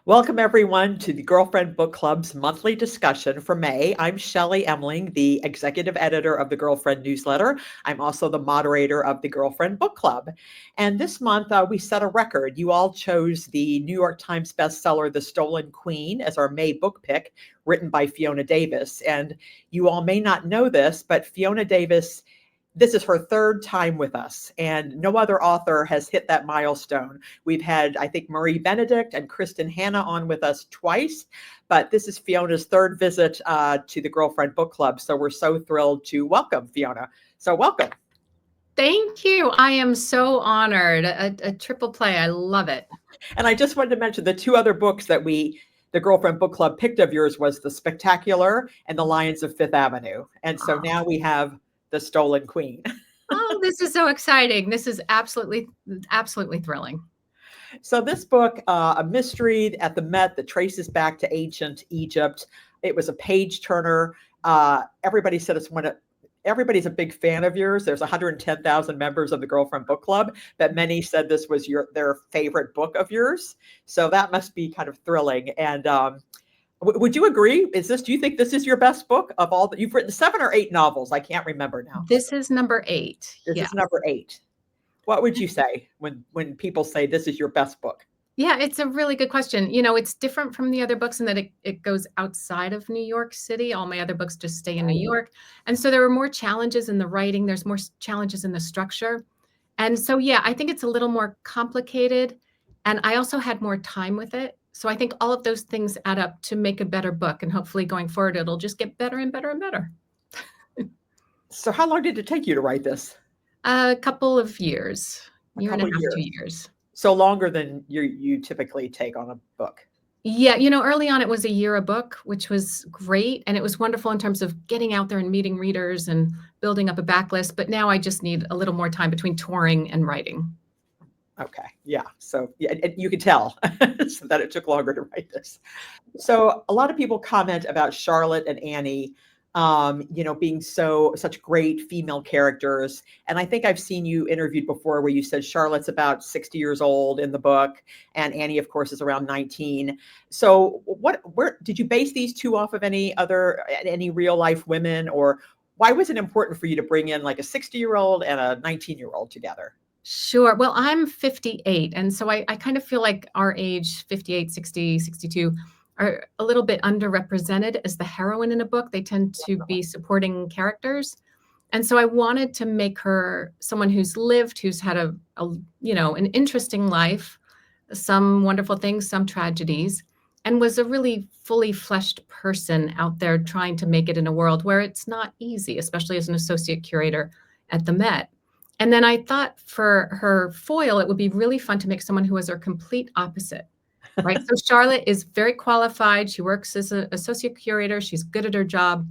Welcome, everyone, to the Girlfriend Book Club's monthly discussion for May. I'm Shelley Emling, the executive editor of the Girlfriend newsletter. I'm also the moderator of the Girlfriend Book Club. And this month, we set a record. You all chose the New York Times bestseller, The Stolen Queen, as our May book pick, written by Fiona Davis. And you all may not know this, but Fiona Davis, this is her third time with us, and no other author has hit that milestone. We've had, I think, Marie Benedict and Kristen Hanna on with us twice, but this is Fiona's third visit to the Girlfriend Book Club. So we're so thrilled to welcome Fiona. So welcome. Thank you. I am so honored. A triple play. I love it. And I just wanted to mention the two other books that the Girlfriend Book Club picked of yours was The Spectacular and The Lions of Fifth Avenue. And so now we have The Stolen Queen. Oh, this is so exciting. This is absolutely thrilling. So this book, a mystery at the Met that traces back to ancient Egypt. It was a page turner. Everybody said everybody's a big fan of yours. There's 110,000 members of the Girlfriend Book Club, but many said this was their favorite book of yours. So that must be kind of thrilling. And would you agree? Do you think this is your best book of all that you've written? 7 or 8 novels? I can't remember now. This is number 8. This is number 8. What would you say when people say this is your best book? Yeah, it's a really good question. You know, it's different from the other books in that it goes outside of New York City. All my other books just stay in New York. And so there were more challenges in the writing. There's more challenges in the structure. And so, yeah, I think it's a little more complicated. And I also had more time with it. So I think all of those things add up to make a better book. And hopefully going forward, it'll just get better and better and better. So how long did it take you to write this? A couple of years, year and a half, 2 years. So longer than you typically take on a book. Yeah, you know, early on it was a year a book, which was great. And it was wonderful in terms of getting out there and meeting readers and building up a backlist. But now I just need a little more time between touring and writing. Okay. Yeah. So yeah, you could tell so that it took longer to write this. So a lot of people comment about Charlotte and Annie, being such great female characters. And I think I've seen you interviewed before where you said Charlotte's about 60 years old in the book, and Annie, of course, is around 19. So where did you base these two off of any real life women, or why was it important for you to bring in like a 60-year-old and a 19-year-old together? Sure. Well, I'm 58. And so I kind of feel like our age, 58, 60, 62, are a little bit underrepresented as the heroine in a book. They tend to be supporting characters. And so I wanted to make her someone who's had an interesting life, some wonderful things, some tragedies, and was a really fully fleshed person out there trying to make it in a world where it's not easy, especially as an associate curator at the Met. And then I thought for her foil, it would be really fun to make someone who was her complete opposite, right? So Charlotte is very qualified. She works as an associate curator. She's good at her job.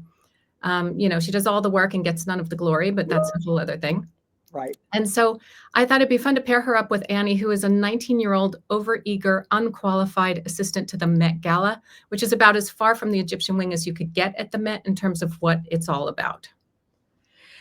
She does all the work and gets none of the glory, but that's a whole other thing. Right. And so I thought it'd be fun to pair her up with Annie, who is a 19-year-old, overeager, unqualified assistant to the Met Gala, which is about as far from the Egyptian wing as you could get at the Met in terms of what it's all about.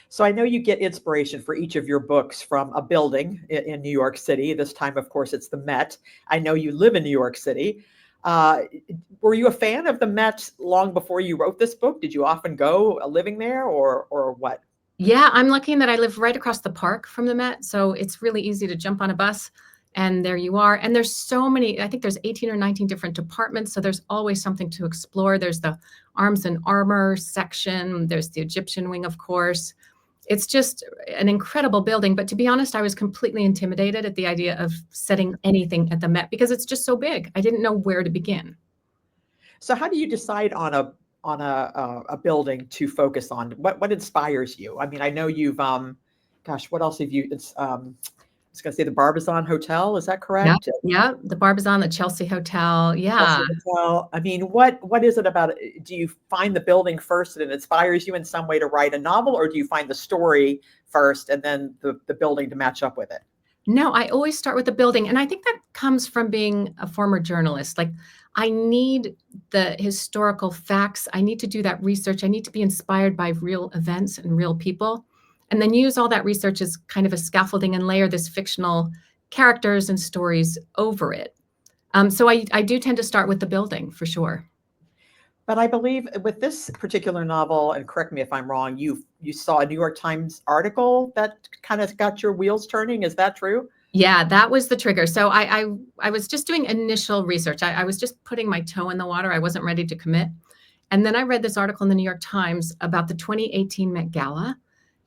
So I know you get inspiration for each of your books from a building in New York City. This time, of course, it's the Met. I know you live in New York City. Were you a fan of the Met long before you wrote this book? Did you often go living there or what? Yeah, I'm lucky in that I live right across the park from the Met. So it's really easy to jump on a bus and there you are. And there's so many, I think there's 18 or 19 different departments. So there's always something to explore. There's the arms and armor section. There's the Egyptian wing, of course. It's just an incredible building. But to be honest, I was completely intimidated at the idea of setting anything at the Met because it's just so big. I didn't know where to begin. So how do you decide on a building to focus on? What inspires you? I mean, I know you've, what else have you, I was going to say the Barbizon Hotel. Is that correct? Yeah. The Barbizon, the Chelsea Hotel. Yeah. Chelsea Hotel. I mean, what is it about it? Do you find the building first and it inspires you in some way to write a novel, or do you find the story first and then the building to match up with it? No, I always start with the building. And I think that comes from being a former journalist. Like, I need the historical facts. I need to do that research. I need to be inspired by real events and real people, and then use all that research as kind of a scaffolding and layer this fictional characters and stories over it. So I do tend to start with the building for sure. But I believe with this particular novel, and correct me if I'm wrong, you saw a New York Times article that kind of got your wheels turning. Is that true? Yeah, that was the trigger. So I was just doing initial research. I was just putting my toe in the water. I wasn't ready to commit. And then I read this article in the New York Times about the 2018 Met Gala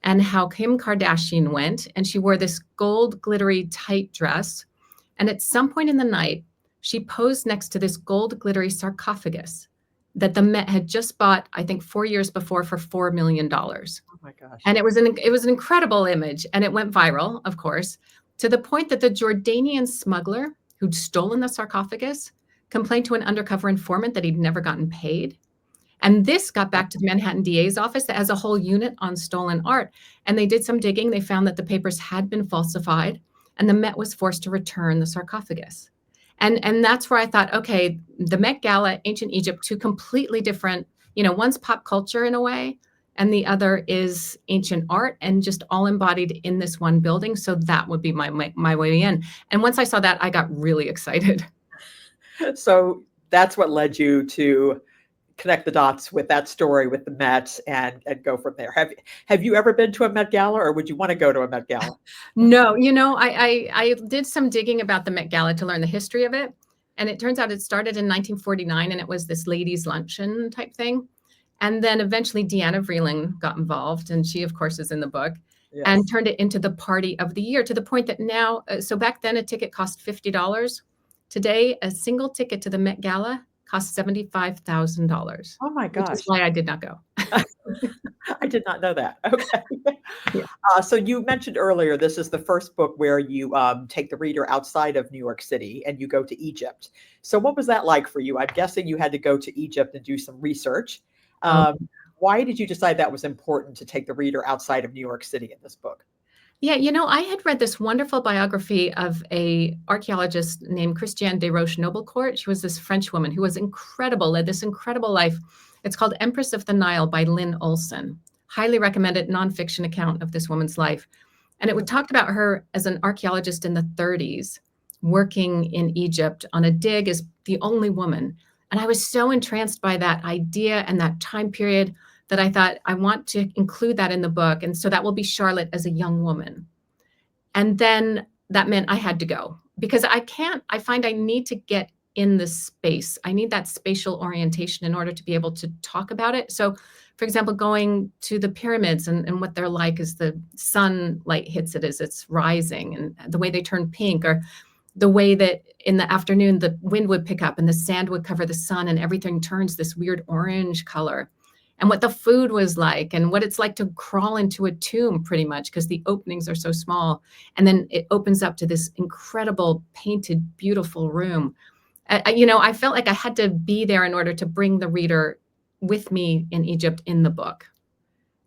and how Kim Kardashian went, and she wore this gold glittery tight dress. And at some point in the night, she posed next to this gold glittery sarcophagus that the Met had just bought, I think 4 years before, for $4 million. Oh my gosh. And it was an incredible image, and it went viral, of course, to the point that the Jordanian smuggler who'd stolen the sarcophagus complained to an undercover informant that he'd never gotten paid. And this got back to the Manhattan DA's office that has a whole unit on stolen art. And they did some digging. They found that the papers had been falsified, and the Met was forced to return the sarcophagus. And that's where I thought, okay, the Met Gala, ancient Egypt, two completely different, one's pop culture in a way, and the other is ancient art, and just all embodied in this one building. So that would be my way in. And once I saw that, I got really excited. So that's what led you to connect the dots with that story with the Met and go from there. Have you ever been to a Met Gala, or would you want to go to a Met Gala? No, I did some digging about the Met Gala to learn the history of it. And it turns out it started in 1949, and it was this ladies' luncheon type thing. And then eventually Deanna Vreeland got involved, and she, of course, is in the book, and Yes. turned it into the party of the year, to the point that now, so back then a ticket cost $50. Today, a single ticket to the Met Gala costs $75,000, Oh my which is gosh. why I did not go. I did not know that. Okay. Yeah. So you mentioned earlier, this is the first book where you take the reader outside of New York City and you go to Egypt. So what was that like for you? I'm guessing you had to go to Egypt and do some research. Oh, Um, why did you decide that was important to take the reader outside of New York City in this book? yeah, I had read this wonderful biography of a archaeologist named Christiane de Roche-Noblecourt. She was this French woman who was incredible, led this incredible life. It's called Empress of the Nile by Lynn Olson. Highly recommended nonfiction account of this woman's life. And it would talk about her as an archaeologist in the 30s, working in Egypt on a dig as the only woman. And I was so entranced by that idea and that time period that I thought, I want to include that in the book. And so that will be Charlotte as a young woman. And then that meant I had to go, because I find I need to get in the space. I need that spatial orientation in order to be able to talk about it. So, for example, going to the pyramids and what they're like as the sunlight hits it as it's rising, and the way they turn pink, or the way that in the afternoon the wind would pick up and the sand would cover the sun and everything turns this weird orange color, and what the food was like, and what it's like to crawl into a tomb, pretty much, because the openings are so small. And then it opens up to this incredible painted, beautiful room. I felt like I had to be there in order to bring the reader with me in Egypt in the book.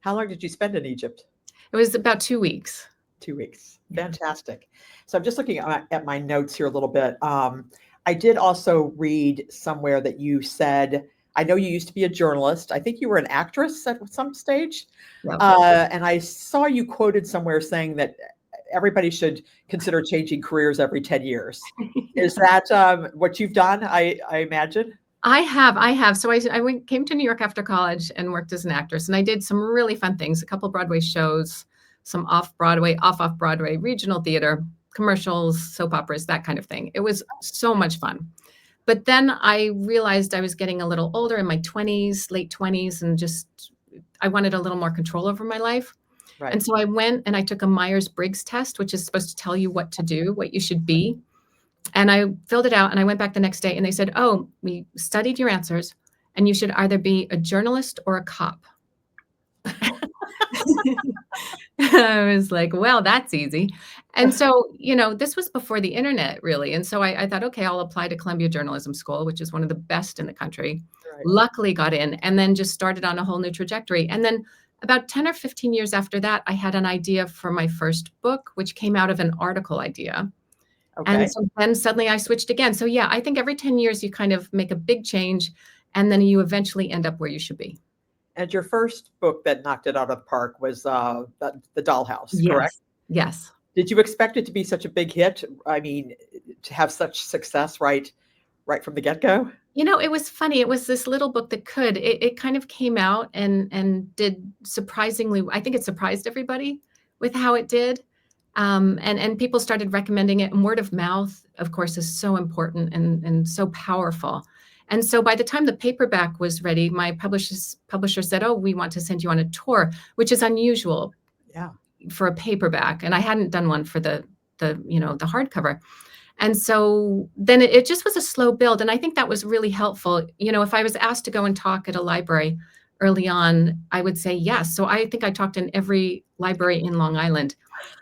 How long did you spend in Egypt? It was about 2 weeks. 2 weeks. Yeah. Fantastic. So I'm just looking at my notes here a little bit. I did also read somewhere that you said, I know you used to be a journalist. I think you were an actress at some stage. Yep. And I saw you quoted somewhere saying that everybody should consider changing careers every 10 years. Is that what you've done, I imagine? I have. So came to New York after college and worked as an actress, and I did some really fun things, a couple Broadway shows, some off-Broadway, off-Broadway, regional theater, commercials, soap operas, that kind of thing. It was so much fun. But then I realized I was getting a little older, in my 20s, late 20s, and just I wanted a little more control over my life. Right. And so I went and I took a Myers-Briggs test, which is supposed to tell you what to do, what you should be. And I filled it out, and I went back the next day and they said, oh, we studied your answers and you should either be a journalist or a cop. I was like, well, that's easy. And so, this was before the internet, really. And so I thought, okay, I'll apply to Columbia Journalism School, which is one of the best in the country. Right. Luckily got in, and then just started on a whole new trajectory. And then about 10 or 15 years after that, I had an idea for my first book, which came out of an article idea. Okay. And so then suddenly I switched again. So yeah, I think every 10 years you kind of make a big change, and then you eventually end up where you should be. And your first book that knocked it out of the park was The Dollhouse, correct? Yes. Did you expect it to be such a big hit? I mean, to have such success right right from the get-go? It was funny. It was this little book that could. It kind of came out and did surprisingly. I think it surprised everybody with how it did, and people started recommending it. And word of mouth, of course, is so important and so powerful. And so by the time the paperback was ready, my publisher said, "Oh, we want to send you on a tour," which is unusual Yeah. for a paperback, and I hadn't done one for the hardcover. And so then it just was a slow build, and I think that was really helpful. If I was asked to go and talk at a library early on, I would say yes. So I think I talked in every library in Long Island,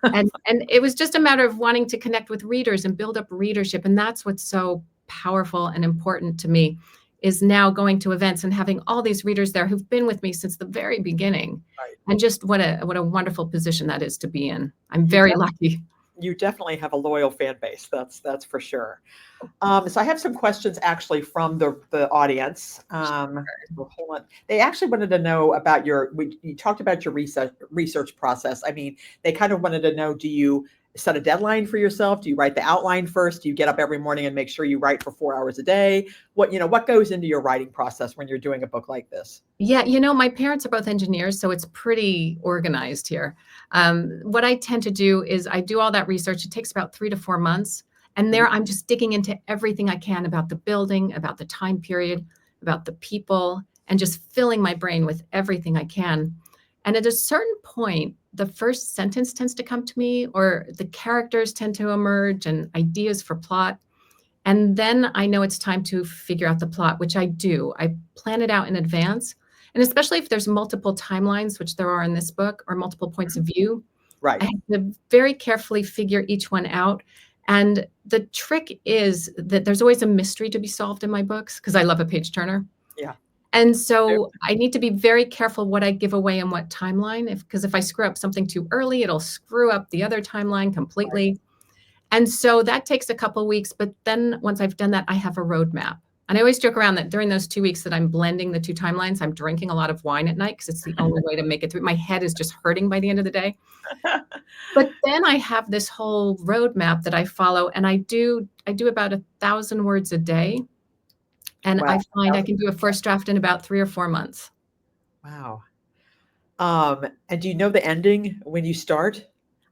and it was just a matter of wanting to connect with readers and build up readership, and that's what's so powerful and important to me, is now going to events and having all these readers there who've been with me since the very beginning, Right. and just what a wonderful position that is to be in. I'm You very lucky. you definitely have a loyal fan base. That's for sure. So I have some questions actually from the audience. So hold on. They actually wanted to know about you talked about your research process. I mean, they kind of wanted to know, do you set a deadline for yourself? Do you write the outline first? Do you get up every morning and make sure you write for 4 hours a day? What goes into your writing process when you're doing a book like this? Yeah, my parents are both engineers, so it's pretty organized here. What I tend to do is I do all that research. It takes about 3 to 4 months. And Mhm. there I'm just digging into everything I can about the building, about the time period, about the people, and just filling my brain with everything I can. And at a certain point, the first sentence tends to come to me, or the characters tend to emerge and ideas for plot. And then I know it's time to figure out the plot, which I do. I plan it out in advance. And especially if there's multiple timelines, which there are in this book, or multiple points of view, I Right. have to very carefully figure each one out. And the trick is that there's always a mystery to be solved in my books because I love a page turner. Yeah. And so I need to be very careful what I give away and what timeline, because if I screw up something too early, it'll screw up the other timeline Right. completely. And so that takes a couple weeks, but then once I've done that, I have a roadmap. And I always joke around that during those 2 weeks that I'm blending the two timelines, I'm drinking a lot of wine at night because it's the only way to make it through. My head is just hurting by the end of the day. But then I have this whole roadmap that I follow, and I do about 1,000 words a day, and Wow. I find I can do a first draft in about 3 or 4 months. Wow. And do you know the ending when you start?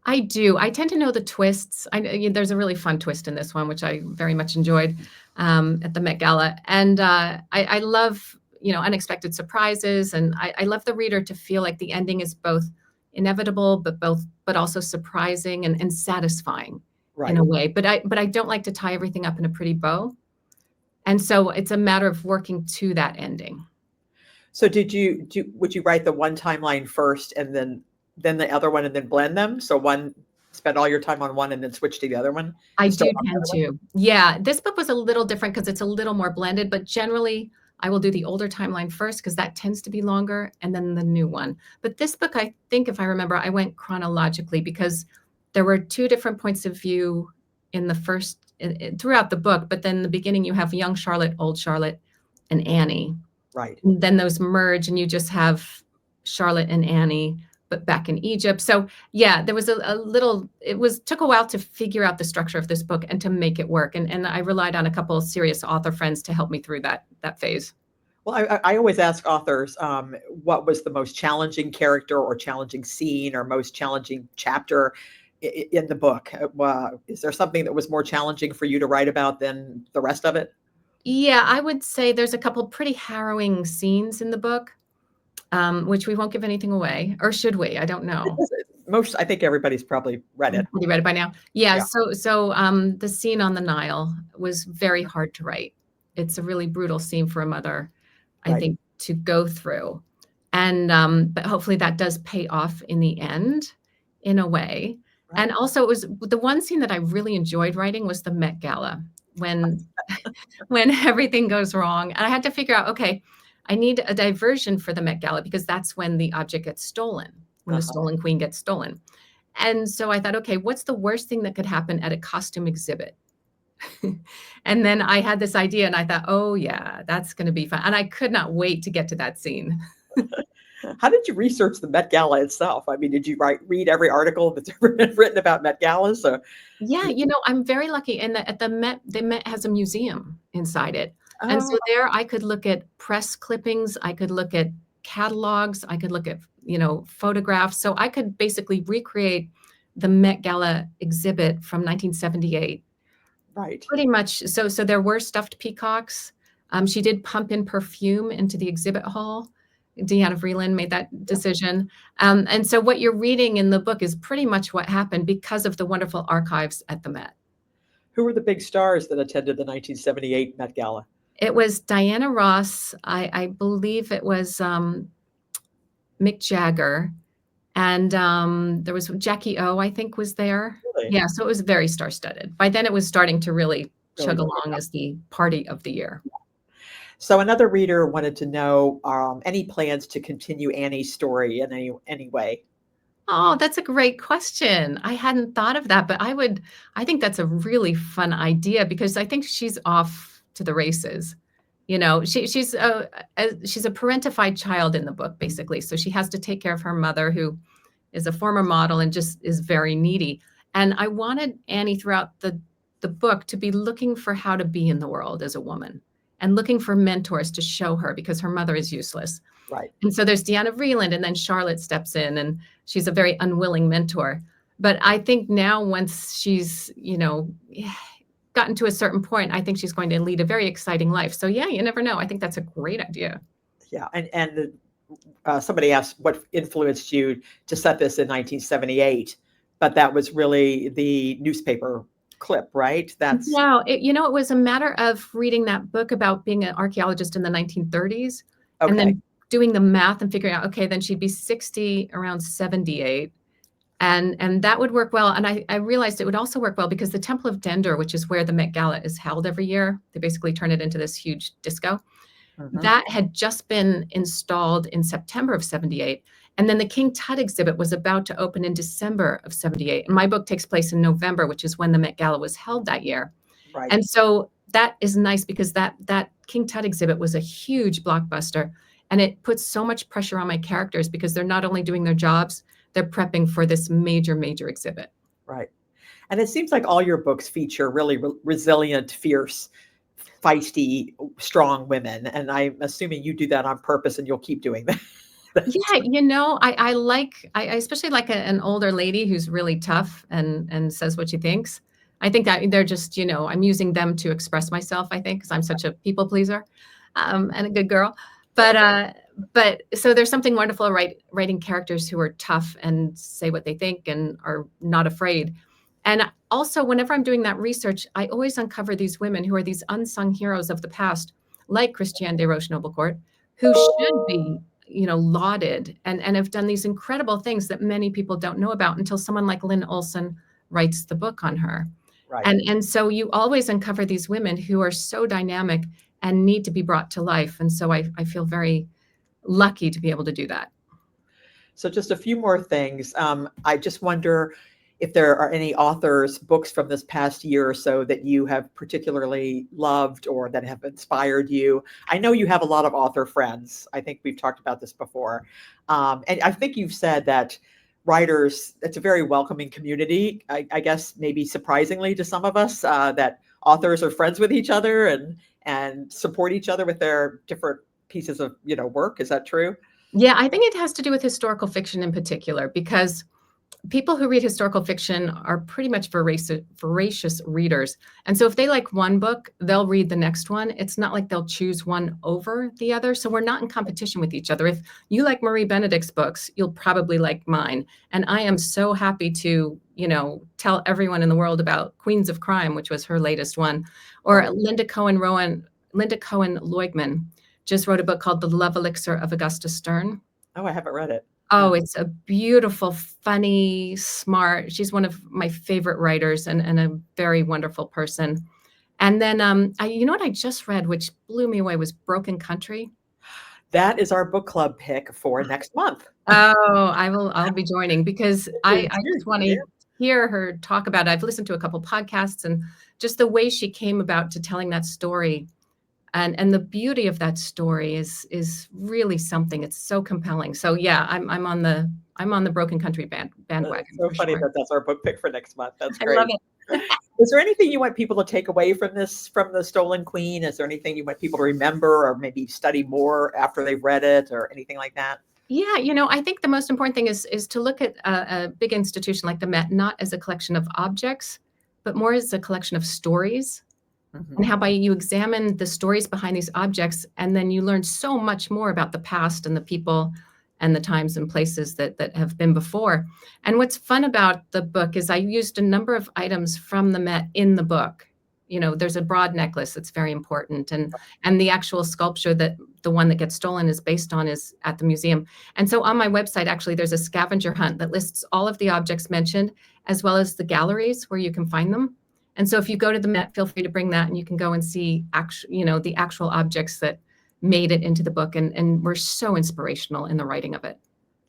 I do. I tend to know the twists. There's a really fun twist in this one, which I very much enjoyed, at the Met Gala, and I love unexpected surprises, and I love the reader to feel like the ending is both inevitable, but also surprising and satisfying in Right. a way. But I don't like to tie everything up in a pretty bow, and so it's a matter of working to that ending. So would you write the one timeline first and then the other one and then blend them? So spend all your time on one and then switch to the other one I and start do on the tend other one? to. Yeah, this book was a little different because it's a little more blended, but generally I will do the older timeline first because that tends to be longer, and then the new one. But this book, I think if I remember, I went chronologically because there were two different points of view in the throughout the book, but then in the beginning you have young Charlotte, old Charlotte, and Annie. Right. And then those merge and you just have Charlotte and Annie, but back in Egypt. So yeah, there was a little, took a while to figure out the structure of this book and to make it work. And I relied on a couple of serious author friends to help me through that phase. Well, I always ask authors, what was the most challenging character or challenging scene or most challenging chapter in the book? Is there something that was more challenging for you to write about than the rest of it? Yeah, I would say there's a couple pretty harrowing scenes in the book, which we won't give anything away, or should we? I don't know. I think everybody's probably read it. You read it by now? Yeah. Yeah. So the scene on the Nile was very hard to write. It's a really brutal scene for a mother, I Right. think, to go through. And but hopefully that does pay off in the end, in a way. Right. And also, it was the one scene that I really enjoyed writing was the Met Gala when when everything goes wrong. And I had to figure out, okay, I need a diversion for the Met Gala because that's when the object gets stolen, when the Uh-huh. stolen queen gets stolen. And so I thought, okay, what's the worst thing that could happen at a costume exhibit? And then I had this idea and I thought, oh, yeah, that's going to be fun. And I could not wait to get to that scene. How did you research the Met Gala itself? I mean, did you read every article that's ever been written about Met Galas? Or Yeah, you, I'm very lucky in that at the Met has a museum inside it. And so oh, there I could look at press clippings, I could look at catalogs, I could look at, photographs. So I could basically recreate the Met Gala exhibit from 1978. right. Pretty much. So there were stuffed peacocks. She did pump in perfume into the exhibit hall. Deanna Vreeland made that decision. And so what you're reading in the book is pretty much what happened because of the wonderful archives at the Met. Who were the big stars that attended the 1978 Met Gala? It was Diana Ross. I believe it was Mick Jagger. And there was Jackie O, I think, was there. Really, Yeah, so it was very star-studded. By then, it was starting to really really chug pick along up. as the party of the year. So another reader wanted to know any plans to continue Annie's story in any way. Oh, that's a great question. I hadn't thought of that, but I think that's a really fun idea because I think she's off to the races. She's a parentified child in the book, basically. So she has to take care of her mother, who is a former model and just is very needy. And I wanted Annie throughout the book to be looking for how to be in the world as a woman and looking for mentors to show her because her mother is useless. Right, And so there's Deanna Vreeland, and then Charlotte steps in, and she's a very unwilling mentor. But I think now, once she's, gotten to a certain point, I think she's going to lead a very exciting life. So yeah, you never know. I think that's a great idea. yeah, and somebody asked what influenced you to set this in 1978, but that was really the newspaper clip, right? That's No, it was a matter of reading that book about being an archaeologist in the 1930s and okay, then doing the math and figuring out, okay, then she'd be 60 around 78. And that would work well. And I realized it would also work well because the Temple of Dendor, which is where the Met Gala is held every year, they basically turn it into this huge disco. mhm, That had just been installed in September of 78. And then the King Tut exhibit was about to open in December of 78. And my book takes place in November, which is when the Met Gala was held that year. right, And so that is nice because that King Tut exhibit was a huge blockbuster. And it puts so much pressure on my characters because they're not only doing their jobs, they're prepping for this major, major exhibit. right. And it seems like all your books feature really resilient, fierce, feisty, strong women, and I'm assuming you do that on purpose, and you'll keep doing that. Yeah, I especially like an older lady who's really tough and says what she thinks. I think that they're just, I'm using them to express myself, I think, because I'm such a people pleaser, and a good girl. But so there's something wonderful writing characters who are tough and say what they think and are not afraid. And also, whenever I'm doing that research, I always uncover these women who are these unsung heroes of the past, like Christiane de Roche-Noble-Court, who should be, lauded and have done these incredible things that many people don't know about until someone like Lynn Olson writes the book on her. Right. And so you always uncover these women who are so dynamic and need to be brought to life. And so I feel very lucky to be able to do that. So just a few more things. I just wonder if there are any authors, books from this past year or so that you have particularly loved or that have inspired you. I know you have a lot of author friends. I think we've talked about this before. And I think you've said that writers, it's a very welcoming community. I guess maybe surprisingly to some of us, that authors are friends with each other and support each other with their different pieces of work. Is that true? Yeah, I think it has to do with historical fiction in particular, because people who read historical fiction are pretty much voracious readers. And so if they like one book, they'll read the next one. It's not like they'll choose one over the other. So we're not in competition with each other. If you like Marie Benedict's books, you'll probably like mine. And I am so happy to, tell everyone in the world about Queens of Crime, which was her latest one, or Right. Linda Cohen Loigman just wrote a book called The Love Elixir of Augusta Stern. Oh, I haven't read it. Oh, No. it's a beautiful, funny, smart. She's one of my favorite writers and a very wonderful person. And then, you know what I just read, which blew me away, was Broken Country. That is our book club pick for next month. Oh, I'll be joining because I just want Yeah. to hear her talk about it. I've listened to a couple podcasts and just the way she came about to telling that story. And the beauty of that story is really something. It's so compelling. So yeah, I'm on the Broken Country It's bandwagon so for funny sure. that that's our book pick for next month. That's I love great. it. Is there anything you want people to take away from this, from The Stolen Queen? Is there anything you want people to remember or maybe study more after they've read it or anything like that? Yeah, I think the most important thing is to look at a big institution like the Met not as a collection of objects, but more as a collection of stories. And Mhm. how by you examine the stories behind these objects, and then you learn so much more about the past and the people and the times and places that have been before. And what's fun about the book is I used a number of items from the Met in the book. There's a broad necklace that's very important, and the actual sculpture that the one that gets stolen is based on is at the museum. And so on my website, actually, there's a scavenger hunt that lists all of the objects mentioned, as well as the galleries where you can find them. And so if you go to the Met, feel free to bring that and you can go and see the actual objects that made it into the book and were so inspirational in the writing of it.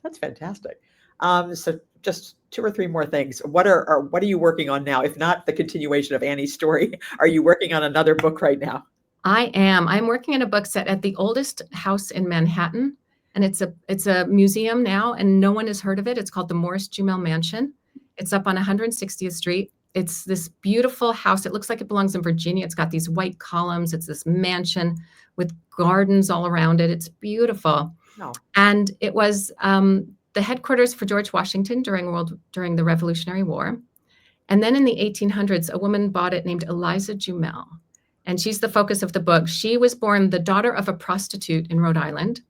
That's fantastic. So just two or three more things. What are you working on now? If not the continuation of Annie's story, are you working on another book right now? I am. I'm working on a book set at the oldest house in Manhattan, and it's a museum now, and no one has heard of it. It's called the Morris Jumel Mansion. It's up on 160th Street. It's this beautiful house. It looks like it belongs in Virginia. It's got these white columns. It's this mansion with gardens all around it. It's beautiful. No. And it was the headquarters for George Washington during the Revolutionary War. And then in the 1800s, a woman bought it named Eliza Jumel. And she's the focus of the book. She was born the daughter of a prostitute in Rhode Island.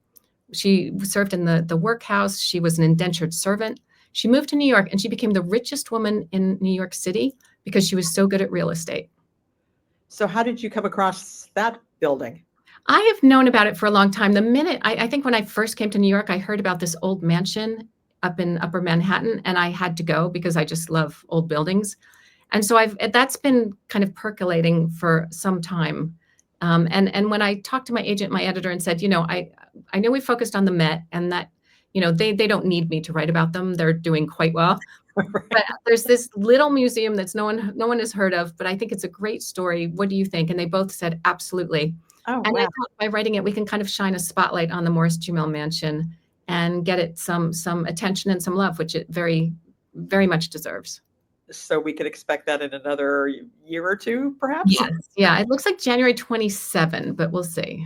She served in the workhouse. She was an indentured servant. She moved to New York and she became the richest woman in New York City because she was so good at real estate. So how did you come across that building? I have known about it for a long time. The minute I think when I first came to New York, I heard about this old mansion up in Upper Manhattan, and I had to go because I just love old buildings. And so that's been kind of percolating for some time. And when I talked to my agent, my editor, and said, I know we focused on the Met, and that they don't need me to write about them. They're doing quite well. But there's this little museum that's no one has heard of, but I think it's a great story. What do you think? And they both said absolutely. Oh, And I wow. thought by writing it, we can kind of shine a spotlight on the Morris Jumel Mansion and get it some attention and some love, which it very, very much deserves. So we could expect that in another year or two, perhaps? Yes. Yeah. It looks like January 27, but we'll see.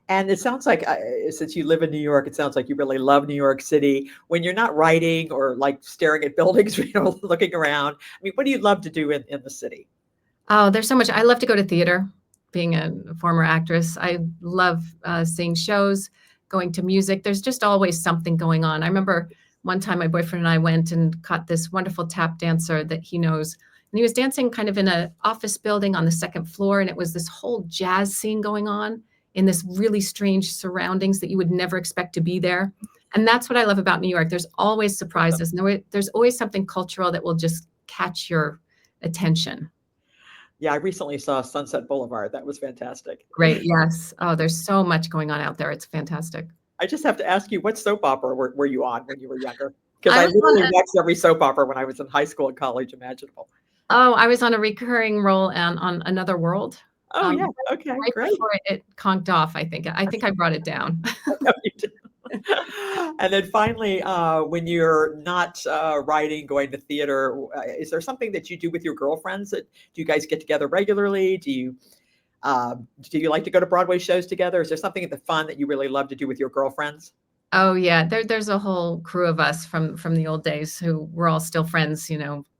And it sounds like, since you live in New York, it sounds like you really love New York City. When you're not writing or like staring at buildings, looking around, I mean, what do you love to do in the city? Oh, there's so much. I love to go to theater, being a former actress. I love seeing shows, going to music. There's just always something going on. I remember one time my boyfriend and I went and caught this wonderful tap dancer that he knows. And he was dancing kind of in an office building on the second floor. And it was this whole jazz scene going on in this really strange surroundings that you would never expect to be there. And that's what I love about New York. There's always surprises. There's always something cultural that will just catch your attention. Yeah, I recently saw Sunset Boulevard. That was fantastic. Great. Yes. Oh, there's so much going on out there. It's fantastic. I just have to ask you, what soap opera were you on when you were younger? Because I I was on literally a, watched every soap opera when I was in high school and college imaginable. I was on a recurring role on Another World. Oh, yeah. Okay, Right great. before it conked off, I think. I think I brought it down. No, you didn't. And then finally, when you're not writing, going to theater, is there something that you do with your girlfriends? Do you guys get together regularly? Do you like to go to Broadway shows together? Is there something at the fun that you really love to do with your girlfriends? Oh yeah, there's a whole crew of us from the old days who we're all still friends,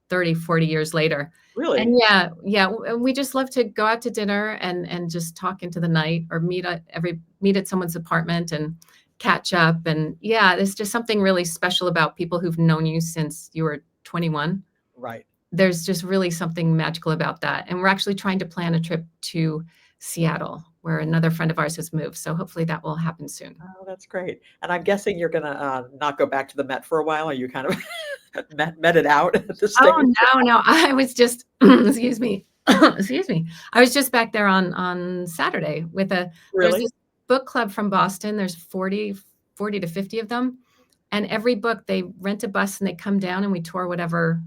30, 40 years later. Really? And yeah, we just love to go out to dinner and just talk into the night or meet at someone's apartment and catch up. And yeah, there's just something really special about people who've known you since you were 21. Right. There's just really something magical about that. And we're actually trying to plan a trip to Seattle, where another friend of ours has moved. So hopefully that will happen soon. Oh, that's great. And I'm guessing you're going to not go back to the Met for a while. Are you kind of met it out at this stage? Oh, no. I was just, excuse me. Excuse me. I was just back there on Saturday there's Really? this book club from Boston. There's 40 to 50 of them. And every book they rent a bus and they come down and we tour whatever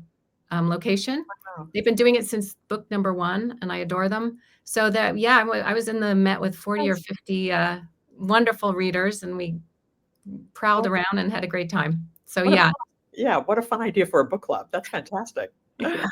location. Wow. They've been doing it since book number 1, and I adore them. So that, yeah, I was in the Met with 40 or 50 wonderful readers, and we prowled What, around and had a great time. So what a yeah. fun, yeah, what a fun idea for a book club. That's fantastic. Yeah.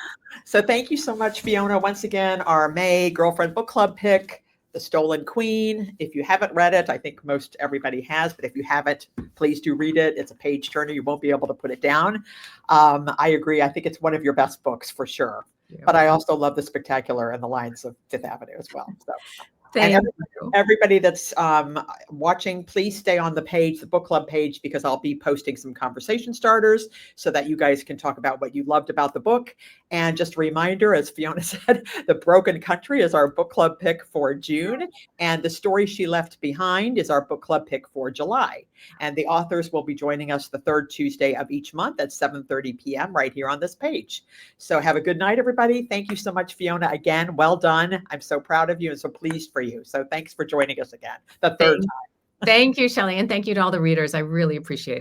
So thank you so much, Fiona. Once again, our May Girlfriend Book Club pick, The Stolen Queen. If you haven't read it, I think most everybody has, but if you haven't, please do read it. It's a page turner. You won't be able to put it down. I agree. I think it's one of your best books for sure. But I also love The Spectacular and The Lions of Fifth Avenue as well. So. And Thank you. everybody that's watching, please stay on the page, the book club page, because I'll be posting some conversation starters so that you guys can talk about what you loved about the book. And just a reminder, as Fiona said, The Broken Country is our book club pick for June. And The Story She Left Behind is our book club pick for July. And the authors will be joining us the third Tuesday of each month at 7:30 p.m. right here on this page. So have a good night, everybody. Thank you so much, Fiona. Again, well done. I'm so proud of you and so pleased for you. So thanks for joining us again, the third time. Thank you, Shelley, and thank you to all the readers. I really appreciate it.